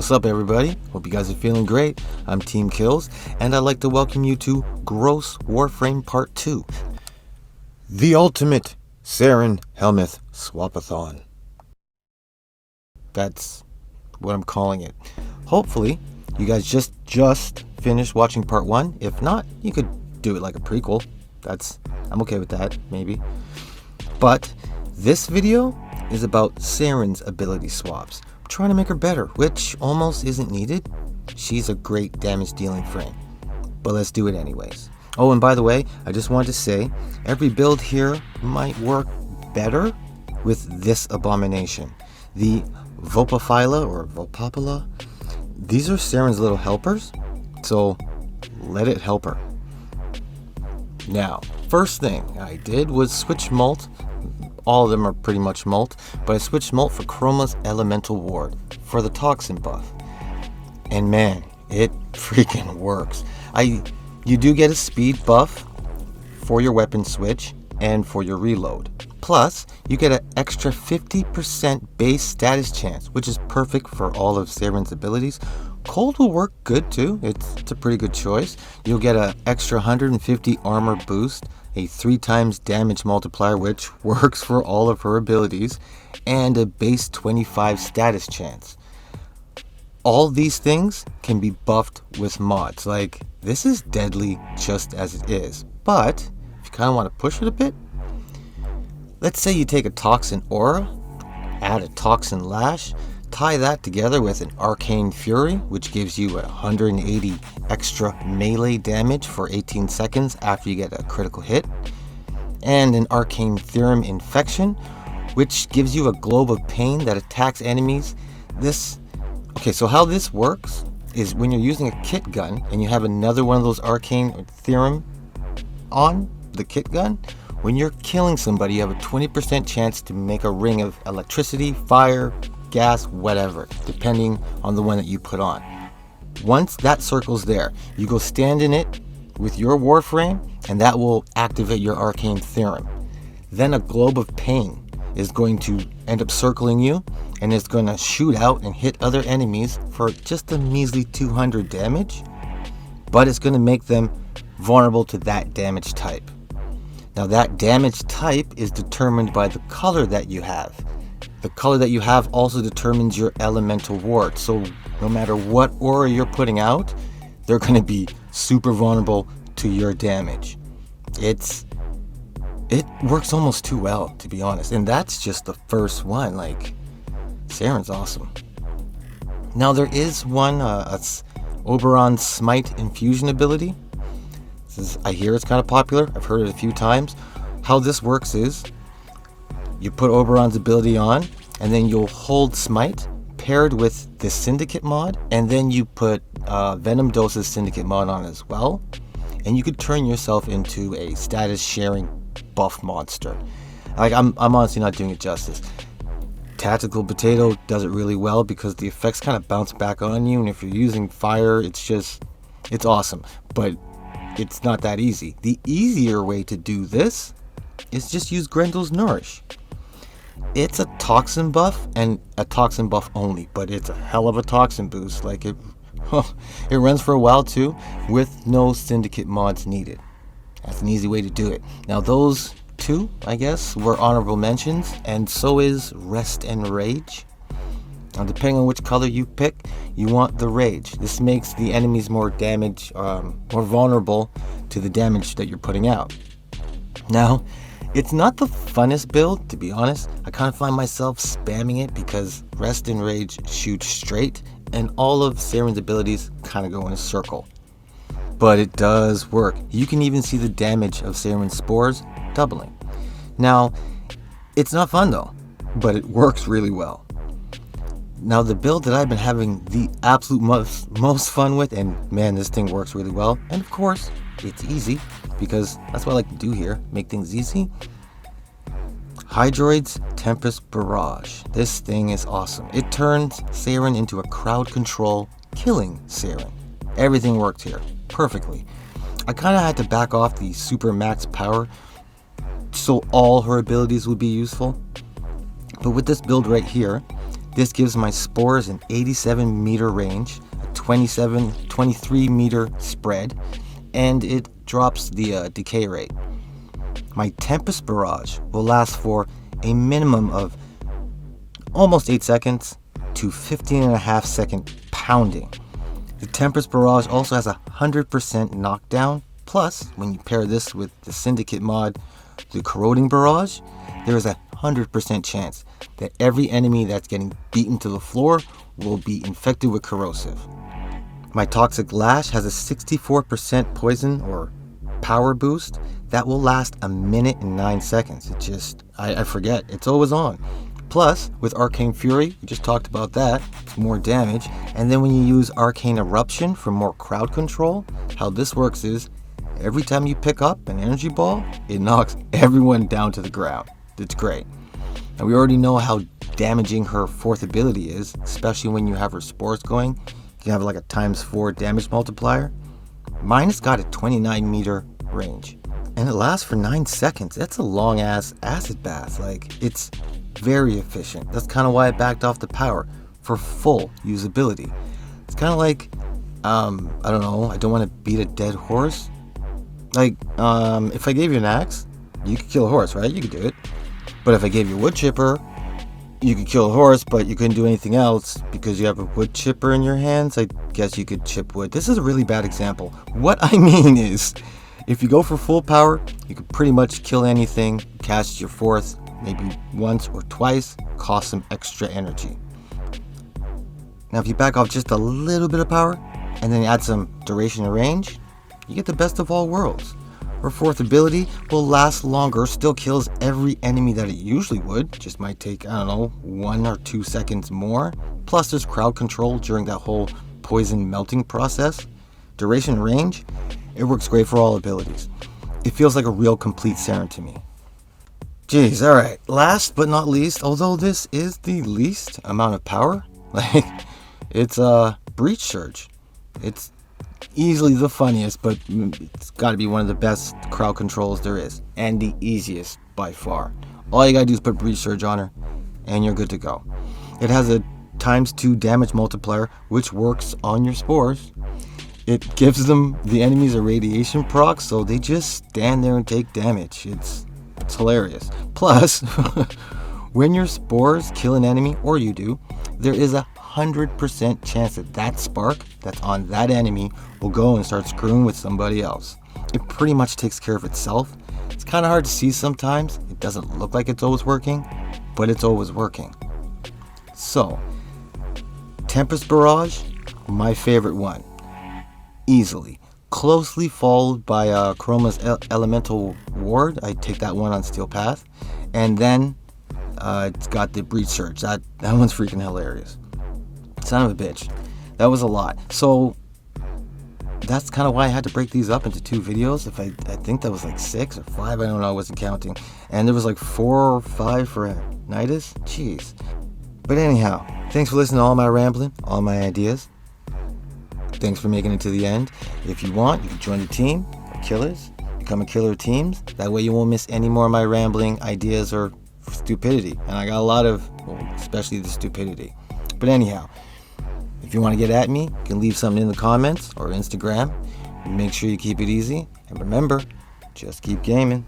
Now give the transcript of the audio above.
What's up, everybody? Hope you guys are feeling great. I'm Team Kills, and I'd like to welcome you to Gross Warframe Part 2. The ultimate Saryn Helminth Swap-O-Thon. That's what I'm calling it. Hopefully, you guys just finished watching Part 1. If not, you could do it like a prequel. I'm okay with that, maybe. But this video is about Saryn's ability swaps. I'm trying to make her better, which almost isn't needed. She's a great damage dealing frame. But let's do it anyways. Oh, and by the way, I just wanted to say, every build here might work better with this abomination. The Vopaphyla or Vopapala. These are Saryn's little helpers, so let it help her. Now, first thing I did was switch Molt. All of them are pretty much Molt, but I switched Molt for Chroma's Elemental Ward for the Toxin buff. And man, it freaking works. You do get a speed buff for your weapon switch and for your reload. Plus, you get an extra 50% base status chance, which is perfect for all of Saryn's abilities. Cold will work good too. It's a pretty good choice. You'll get an extra 150 armor boost, a 3 times damage multiplier, which works for all of her abilities, and a base 25 status chance. All these things can be buffed with mods. Like, this is deadly just as it is. But if you kind of want to push it a bit, let's say you take a Toxin Aura, add a Toxin Lash, tie that together with an Arcane Fury, which gives you 180 extra melee damage for 18 seconds after you get a critical hit, and an Arcane Theorem Infection, which gives you a Globe of Pain that attacks enemies. Okay, so how this works is when you're using a kit gun and you have another one of those Arcane Theorem on the kit gun, when you're killing somebody, you have a 20% chance to make a ring of electricity, fire, gas, whatever, depending on the one that you put on. Once that circle's there, you go stand in it with your Warframe, and that will activate your Arcane Theorem. Then a Globe of Pain is going to end up circling you, and it's going to shoot out and hit other enemies for just a measly 200 damage, but it's going to make them vulnerable to that damage type. Now, that damage type is determined by the color that you have. The color that you have also determines your elemental ward. So no matter what aura you're putting out, they're going to be super vulnerable to your damage. It works almost too well, to be honest. And that's just the first one. Like, Saryn's awesome. Now there is one, Oberon Smite Infusion ability. I hear it's kind of popular. I've heard it a few times. How this works is, you put Oberon's ability on, and then you'll hold Smite paired with the Syndicate mod, and then you put Venom Dose's Syndicate mod on as well, and you could turn yourself into a status sharing buff monster. Like, I'm honestly not doing it justice. Tactical Potato does it really well because the effects kind of bounce back on you, and if you're using fire, it's awesome, but it's not that easy. The easier way to do this is just use Grendel's Nourish. It's a toxin buff and a toxin buff only, but it's a hell of a toxin boost. Like, it runs for a while too, with no syndicate mods needed. That's an easy way to do it. Now those two, I guess, were honorable mentions, and so is Rest and Rage. Now, depending on which color you pick, you want the Rage. This makes the enemies more more vulnerable to the damage that you're putting out. Now, it's not the funnest build, to be honest. I kind of find myself spamming it because Rest and Rage shoots straight, and all of Saryn's abilities kind of go in a circle. But it does work. You can even see the damage of Saryn's spores doubling. Now, it's not fun though, but it works really well. Now, the build that I've been having the absolute most fun with, and man, this thing works really well, and of course, it's easy, because that's what I like to do here, make things easy. Hydroid's Tempest Barrage. This thing is awesome. It turns Saryn into a crowd control, killing Saryn. Everything worked here perfectly. I kind of had to back off the super max power so all her abilities would be useful. But with this build right here, This gives my spores an 87 meter range, a 23 meter spread, and it drops the decay rate. My Tempest Barrage will last for a minimum of almost 8 seconds to 15.5 second pounding. The Tempest Barrage also has a 100% knockdown, plus when you pair this with the Syndicate mod, the Corroding Barrage, there is a 100% chance that every enemy that's getting beaten to the floor will be infected with corrosive. My Toxic Lash has a 64% poison or power boost that will last a minute and 9 seconds. I forget, it's always on. Plus, with Arcane Fury, we just talked about that, it's more damage. And then when you use Arcane Eruption for more crowd control, how this works is, every time you pick up an energy ball, it knocks everyone down to the ground. It's great. And we already know how damaging her fourth ability is, especially when you have her spores going. You have like a ×4 damage multiplier. Mine has got a 29 meter range. And it lasts for 9 seconds. That's a long ass acid bath. Like, it's very efficient. That's kind of why I backed off the power, for full usability. It's kind of like, I don't know, I don't want to beat a dead horse. Like, if I gave you an axe, you could kill a horse, right? You could do it. But if I gave you a wood chipper, you could kill a horse, but you couldn't do anything else because you have a wood chipper in your hands. I guess you could chip wood. This is a really bad example. What I mean is, if you go for full power, you could pretty much kill anything, cast your fourth, maybe once or twice, cost some extra energy. Now if you back off just a little bit of power, and then add some duration and range, you get the best of all worlds. Her fourth ability will last longer, still kills every enemy that it usually would, just might take, I don't know, 1 or 2 seconds more. Plus there's crowd control during that whole poison melting process. Duration and range, it works great for all abilities. It feels like a real complete Saryn to me. Jeez, alright, last but not least, although this is the least amount of power, like, it's Breach Surge. It's easily the funniest, but it's got to be one of the best crowd controls there is, and the easiest by far. All you gotta do is put Breach Surge on her, and you're good to go. It has a ×2 damage multiplier, which works on your spores. It gives the enemies a radiation proc, so they just stand there and take damage. It's hilarious. Plus, when your spores kill an enemy, or you do, there is a 100% chance that spark that's on that enemy will go and start screwing with somebody else. It pretty much takes care of itself. It's kind of hard to see sometimes. It doesn't look like it's always working, but it's always working. So, Tempest Barrage, my favorite one. Easily. Closely followed by Chroma's Elemental Ward. I take that one on Steel Path. And then it's got the Breach Surge. That one's freaking hilarious. Son of a bitch. That was a lot. So that's kind of why I had to break these up into 2 videos. I think that was like 6 or 5. I don't know. I wasn't counting. And there was like 4 or 5 for Nidus. Jeez. But anyhow, thanks for listening to all my rambling, all my ideas. Thanks for making it to the end. If you want, you can join the team of killers. Become a killer of teams. That way you won't miss any more of my rambling ideas or stupidity. And I got a lot of, well, especially the stupidity. But anyhow, if you want to get at me, you can leave something in the comments or Instagram. Make sure you keep it easy. And remember, just keep gaming.